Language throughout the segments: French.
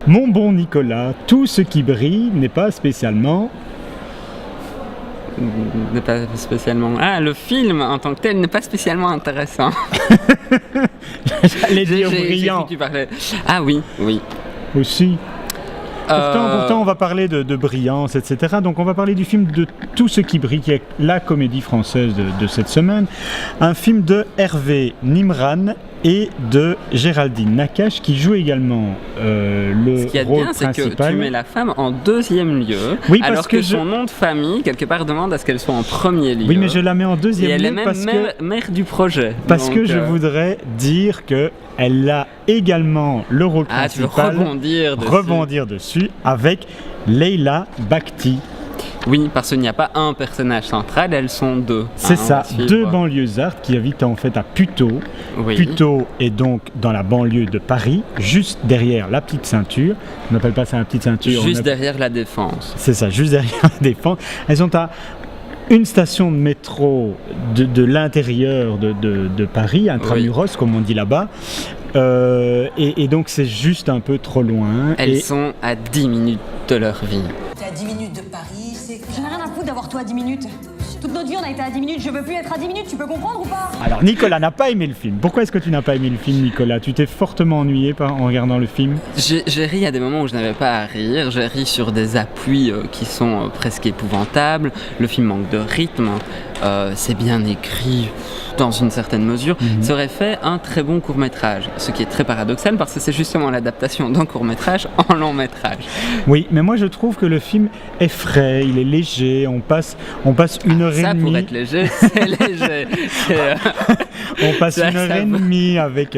Mon bon Nicolas, tout ce qui brille n'est pas spécialement... N'est pas spécialement... Ah, le film en tant que tel n'est pas spécialement intéressant. J'allais dire brillant. J'ai cru que tu parlais... Ah oui, oui. Aussi. Pourtant, on va parler de brillance, etc. Donc, on va parler du film de Tout ce qui brille, qui est la comédie française de cette semaine. Un film de Hervé Nimran et de Géraldine Nakache, qui joue également le rôle principal. Ce qui est bien, c'est que tu mets la femme en deuxième lieu, oui, alors que son nom de famille, quelque part, demande à ce qu'elle soit en premier lieu. Oui, mais je la mets en deuxième lieu. Et elle est même mère du projet. Parce que je voudrais dire que elle a également le rôle principal. Tu veux rebondir dessus avec Leila Bakhti. Oui, parce qu'il n'y a pas un personnage central, elles sont deux. C'est ça, deux banlieusards qui habitent en fait à Puteaux. Oui. Puteaux est donc dans la banlieue de Paris, juste derrière la petite ceinture. On n'appelle pas ça la petite ceinture. Juste derrière la Défense. C'est ça, juste derrière la Défense. Elles sont à une station de métro de l'intérieur de Paris, intramuros, comme on dit là-bas. Et donc c'est juste un peu trop loin. Elles sont à 10 minutes de leur vie. T'es à 10 minutes de Paris, c'est... J'en ai rien à foutre d'avoir toi à 10 minutes. Toute notre vie on a été à 10 minutes, je veux plus être à 10 minutes, tu peux comprendre ou pas? Alors Nicolas n'a pas aimé le film. Pourquoi est-ce que tu n'as pas aimé le film, Nicolas? Tu t'es fortement ennuyé en regardant le film? J'ai ri à des moments où je n'avais pas à rire, j'ai ri sur des appuis qui sont presque épouvantables, le film manque de rythme, c'est bien écrit dans une certaine mesure, ça aurait fait un très bon court-métrage, ce qui est très paradoxal parce que c'est justement l'adaptation d'un court-métrage en long-métrage. Oui, mais moi je trouve que le film est frais, il est léger, on passe 1 heure et demie... Ça, pour être léger, c'est léger. On passe 1 heure et demie avec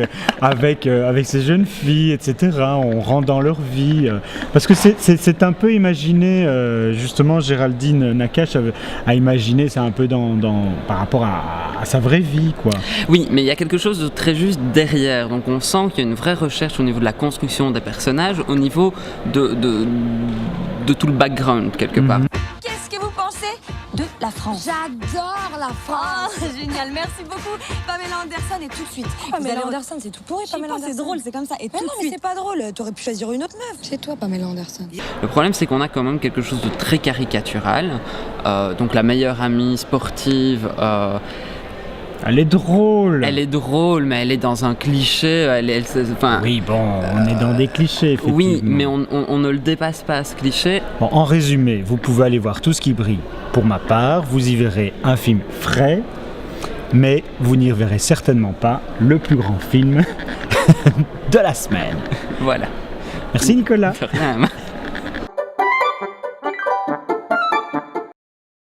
ces jeunes filles, etc. On rentre dans leur vie. Parce que c'est un peu imaginé, justement, Géraldine Nakache a imaginé, c'est un peu par rapport à sa vraie vie, quoi. Oui, mais il y a quelque chose de très juste derrière. Donc on sent qu'il y a une vraie recherche au niveau de la construction des personnages, au niveau de tout le background, quelque part. Qu'est-ce que vous pensez de la France? J'adore la France. Génial, merci beaucoup. Pamela Anderson et tout de suite. Pamela Anderson, c'est tout pourri, Pamela Anderson. C'est drôle, c'est comme ça. Et tout de non, mais suite. c'est pas drôle. T'aurais pu choisir une autre meuf. C'est toi, Pamela Anderson. Le problème, c'est qu'on a quand même quelque chose de très caricatural. Donc la meilleure amie sportive... Elle est drôle. Elle est drôle, mais elle est dans un cliché. Oui, bon, on est dans des clichés, effectivement. Oui, mais on ne le dépasse pas, ce cliché. Bon, en résumé, vous pouvez aller voir Tout ce qui brille. Pour ma part, vous y verrez un film frais, mais vous n'y verrez certainement pas le plus grand film de la semaine. Voilà. Merci Nicolas. De rien.